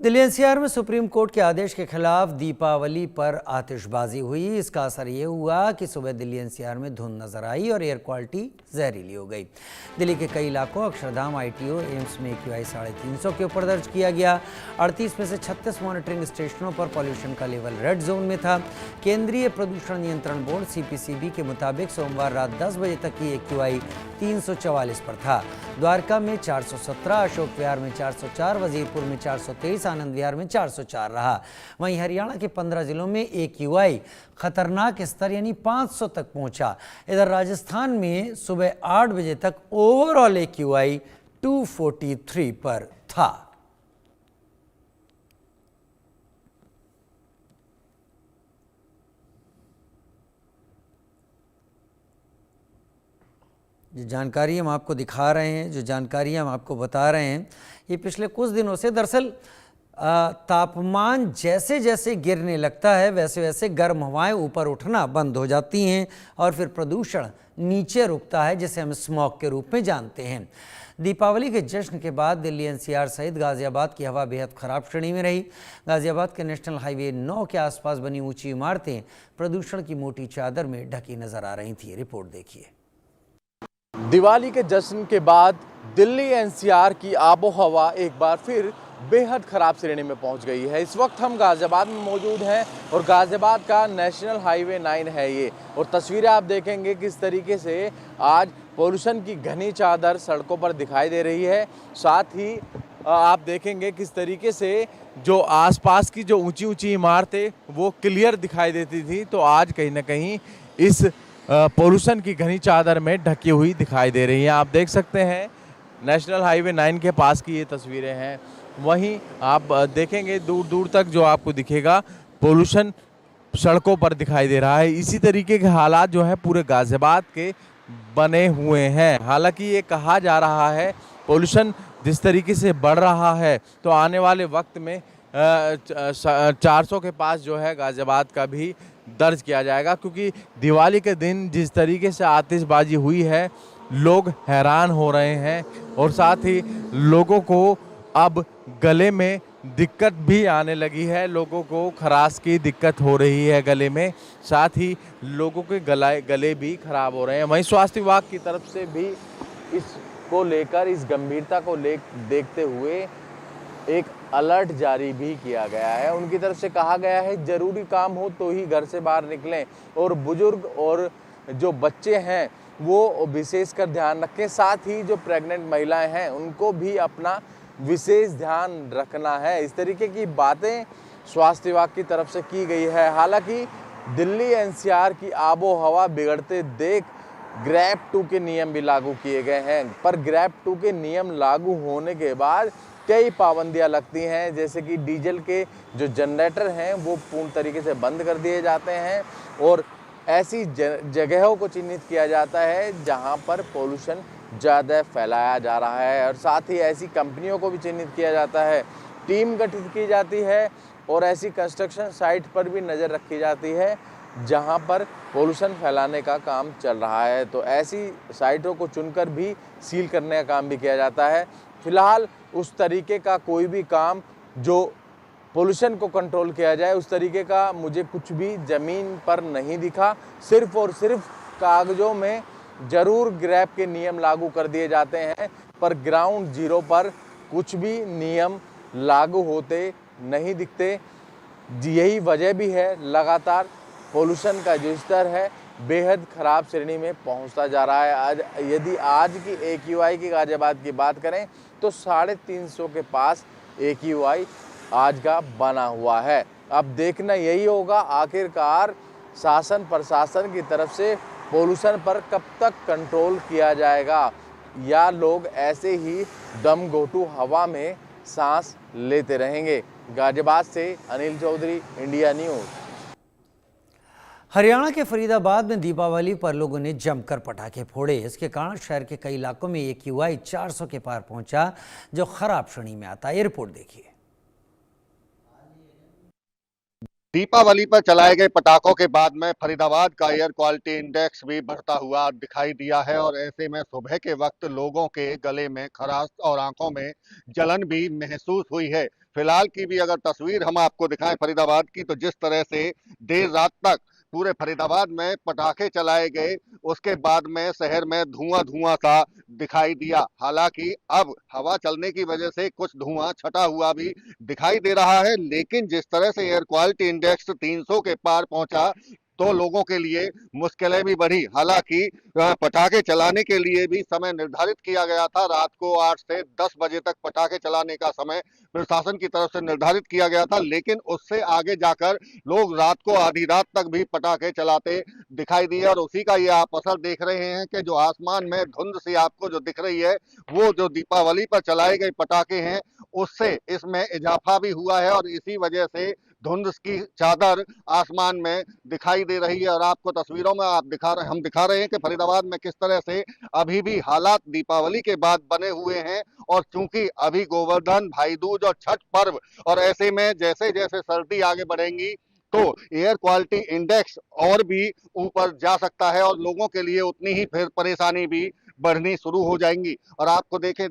Delhi NCR में supreme court के आदेश के खिलाफ दीपावली पर आतिशबाजी हुई। इसका असर ये हुआ कि सुबह दिल्ली एनसीआर में धुंध नजर आई और एयर क्वालिटी जहरीली हो गई। दिल्ली के कई इलाकों अक्षरधाम, आईटीओ, एम्स में AQI 350 के ऊपर दर्ज किया गया। 38 में से 36 मॉनिटरिंग स्टेशनों पर पॉल्यूशन का लेवल रेड जोन में था। केंद्रीय प्रदूषण नियंत्रण बोर्ड CPCB के मुताबिक सोमवार रात 10 बजे तक की AQI 344 पर था। द्वारका में 417, अशोक विहार में 404, वजीरपुर में 423, आनंद विहार में 404 रहा। वहीं हरियाणा के 15 जिलों में AQI खतरनाक स्तर यानी 500 तक पहुंचा। इधर राजस्थान में सुबह 8 बजे तक ओवरऑल AQI 243 पर था। जो जानकारी हम आपको दिखा रहे हैं, जो जानकारी हम आपको बता रहे हैं, ये पिछले कुछ दिनों से दरअसल तापमान जैसे जैसे गिरने लगता है वैसे वैसे गर्म हवाएं ऊपर उठना बंद हो जाती हैं और फिर प्रदूषण नीचे रुकता है, जिसे हम स्मॉग के रूप में जानते हैं। दीपावली के जश्न के बाद दिल्ली NCR सहित गाजियाबाद की हवा बेहद खराब श्रेणी में रही। गाजियाबाद के नेशनल हाईवे 9 के आसपास बनी ऊंची इमारतें प्रदूषण की मोटी चादर में ढकी नजर आ रही थी। रिपोर्ट देखिए। दिवाली के जश्न के बाद दिल्ली NCR की आबो हवा एक बार फिर बेहद ख़राब श्रेणी में पहुंच गई है। इस वक्त हम गाज़ियाबाद में मौजूद हैं और गाज़ियाबाद का नेशनल हाईवे 9 है ये, और तस्वीरें आप देखेंगे किस तरीके से आज पोल्यूशन की घनी चादर सड़कों पर दिखाई दे रही है। साथ ही आप देखेंगे किस तरीके से जो आसपास की जो ऊंची ऊंची इमारतें वो क्लियर दिखाई देती थी, तो आज कहीं ना कहीं इस पोल्यूशन की घनी चादर में ढकी हुई दिखाई दे रही हैं। आप देख सकते हैं नेशनल हाईवे 9 के पास की ये तस्वीरें हैं। वहीं आप देखेंगे दूर दूर तक जो आपको दिखेगा पोल्यूशन सड़कों पर दिखाई दे रहा है। इसी तरीके के हालात जो है पूरे गाज़ियाबाद के बने हुए हैं। हालांकि ये कहा जा रहा है पोल्यूशन जिस तरीके से बढ़ रहा है तो आने वाले वक्त में 400 के पास जो है गाज़ियाबाद का भी दर्ज किया जाएगा, क्योंकि दिवाली के दिन जिस तरीके से आतिशबाजी हुई है लोग हैरान हो रहे हैं और साथ ही लोगों को अब गले में दिक्कत भी आने लगी है। लोगों को खराश की दिक्कत हो रही है गले में, साथ ही लोगों के गले भी खराब हो रहे हैं। वहीं स्वास्थ्य विभाग की तरफ से भी इसको लेकर, इस गंभीरता को देखते हुए एक अलर्ट जारी भी किया गया है। उनकी तरफ से कहा गया है जरूरी काम हो तो ही घर से बाहर निकलें और बुजुर्ग और जो बच्चे हैं वो विशेषकर ध्यान रखें। साथ ही जो प्रेग्नेंट महिलाएं हैं उनको भी अपना विशेष ध्यान रखना है। इस तरीके की बातें स्वास्थ्य विभाग की तरफ से की गई है। हालांकि दिल्ली NCR की आबो हवा बिगड़ते देख ग्रैब 2 के नियम भी लागू किए गए हैं, पर ग्रैब 2 के नियम लागू होने के बाद कई पाबंदियां लगती हैं, जैसे कि डीजल के जो जनरेटर हैं वो पूर्ण तरीके से बंद कर दिए जाते हैं और ऐसी जगहों को चिन्हित किया जाता है जहां पर पोल्यूशन ज़्यादा फैलाया जा रहा है, और साथ ही ऐसी कंपनियों को भी चिन्हित किया जाता है। टीम गठित की जाती है और ऐसी कंस्ट्रक्शन साइट पर भी नज़र रखी जाती है जहां पर पोल्यूशन फैलाने का काम चल रहा है, तो ऐसी साइटों को चुनकर भी सील करने का काम भी किया जाता है। फिलहाल उस तरीके का कोई भी काम जो पोल्यूशन को कंट्रोल किया जाए उस तरीके का मुझे कुछ भी ज़मीन पर नहीं दिखा। सिर्फ और सिर्फ कागज़ों में ज़रूर ग्रैब के नियम लागू कर दिए जाते हैं, पर ग्राउंड जीरो पर कुछ भी नियम लागू होते नहीं दिखते। यही वजह भी है लगातार पोल्यूशन का जो स्तर है बेहद ख़राब श्रेणी में पहुंचता जा रहा है। यदि आज की AQI की गाज़ियाबाद की बात करें तो 350 के पास AQI आज का बना हुआ है। अब देखना यही होगा आखिरकार शासन प्रशासन की तरफ से पोल्यूशन पर कब तक कंट्रोल किया जाएगा, या लोग ऐसे ही दम घोंटू हवा में सांस लेते रहेंगे। गाज़ियाबाद से अनिल चौधरी, इंडिया न्यूज़। हरियाणा के फरीदाबाद में दीपावली पर लोगों ने जमकर पटाखे फोड़े। इसके कारण शहर के कई इलाकों में AQI 400 के पार पहुंचा, जो खराब श्रेणी में आता है। ये रिपोर्ट देखिए। दीपावली पर चलाए गए पटाखों के बाद में फरीदाबाद का एयर क्वालिटी इंडेक्स भी बढ़ता हुआ दिखाई दिया है और ऐसे में सुबह के वक्त लोगों के गले में खराश और आंखों में जलन भी महसूस हुई है। फिलहाल की भी अगर तस्वीर हम आपको दिखाएं फरीदाबाद की, तो जिस तरह से देर रात तक पूरे फरीदाबाद में पटाखे चलाए गए, उसके बाद में शहर में धुआं धुआं सा दिखाई दिया। हालांकि अब हवा चलने की वजह से कुछ धुआं छटा हुआ भी दिखाई दे रहा है, लेकिन जिस तरह से एयर क्वालिटी इंडेक्स 300 के पार पहुंचा तो लोगों के लिए मुश्किलें भी बढ़ी। हालांकि पटाखे चलाने के लिए भी समय निर्धारित किया गया था। रात को 8 से 10 बजे तक पटाखे चलाने का समय प्रशासन की तरफ से निर्धारित किया गया था, लेकिन उससे आगे जाकर लोग रात को आधी रात तक भी पटाखे चलाते दिखाई दिए और उसी का ये आप असर देख रहे हैं कि जो आसमान में धुंध सी आपको जो दिख रही है, वो जो दीपावली पर चलाए गए पटाखे हैं उससे इसमें इजाफा भी हुआ है और इसी वजह से धुंध की चादर आसमान में दिखाई दे रही है। और आपको तस्वीरों में हम दिखा रहे हैं कि फरीदाबाद में किस तरह से अभी भी हालात दीपावली के बाद बने हुए हैं। और चूंकि अभी गोवर्धन, भाई दूज और छठ पर्व, और ऐसे में जैसे जैसे सर्दी आगे बढ़ेंगी तो एयर क्वालिटी इंडेक्स और भी ऊपर जा सकता है और लोगों के लिए उतनी ही फिर परेशानी भी बढ़नी शुरू हो जाएंगी। और आपको देखिए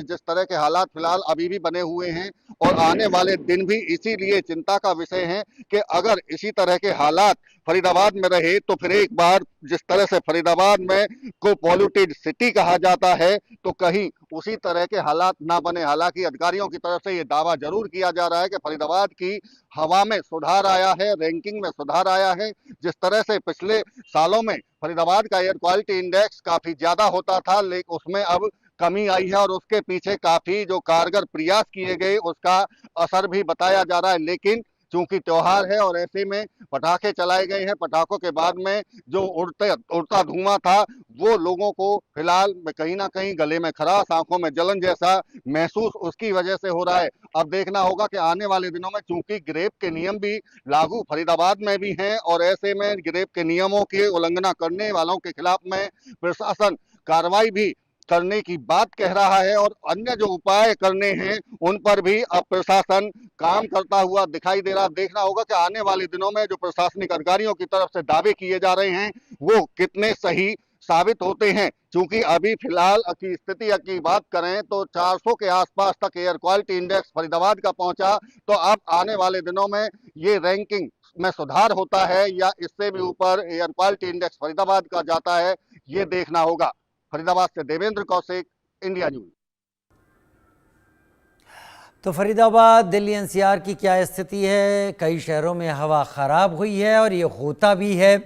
जिस तरह के हालात फिलहाल अभी भी बने हुए हैं और आने वाले दिन भी इसीलिए चिंता का विषय है कि अगर इसी तरह के हालात फरीदाबाद में रहे तो फिर एक बार जिस तरह से फरीदाबाद में को पॉल्यूटेड सिटी कहा जाता है, तो कहीं उसी तरह के हालात ना बने। हालांकि अधिकारियों की तरफ से ये दावा जरूर किया जा रहा है कि फरीदाबाद की हवा में सुधार आया है, रैंकिंग में सुधार आया है। जिस तरह से पिछले सालों में फरीदाबाद का एयर क्वालिटी इंडेक्स काफी ज्यादा होता था, लेकिन उसमें अब कमी आई है और उसके पीछे काफी जो कारगर प्रयास किए गए उसका असर भी बताया जा रहा है। लेकिन चूंकि त्योहार है और ऐसे में पटाखे चलाए गए हैं, पटाखों के बाद में जो उड़ता धुआं था वो लोगों को फिलहाल कहीं ना कहीं गले में खराश, आंखों में जलन जैसा महसूस उसकी वजह से हो रहा है। अब देखना होगा कि आने वाले दिनों में, चूंकि गिरेप के नियम भी लागू फरीदाबाद में भी हैं और ऐसे में गिरेप के नियमों की उल्लंघना करने वालों के खिलाफ में प्रशासन कार्रवाई भी करने की बात कह रहा है और अन्य जो उपाय करने हैं उन पर भी अब प्रशासन काम करता हुआ दिखाई दे रहा। देखना होगा कि आने वाले दिनों में जो प्रशासनिक अधिकारियों की तरफ से दावे किए जा रहे हैं वो कितने सही साबित होते हैं। क्योंकि अभी फिलहाल की स्थिति की बात करें तो 400 के आसपास तक एयर क्वालिटी इंडेक्स फरीदाबाद का पहुंचा, तो अब आने वाले दिनों में ये रैंकिंग में सुधार होता है या इससे भी ऊपर एयर क्वालिटी इंडेक्स फरीदाबाद का जाता है, ये देखना होगा। फरीदाबाद से देवेंद्र कौशिक, इंडिया न्यूज। तो फरीदाबाद, दिल्ली एनसीआर की क्या स्थिति है? कई शहरों में हवा ख़राब हुई है और ये होता भी है।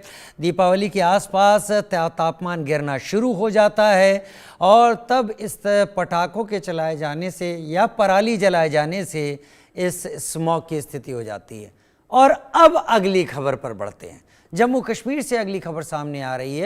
दीपावली के आसपास तापमान गिरना शुरू हो जाता है और तब इस पटाखों के चलाए जाने से या पराली जलाए जाने से इस स्मॉग की स्थिति हो जाती है। और अब अगली खबर पर बढ़ते हैं। जम्मू कश्मीर से अगली खबर सामने आ रही है।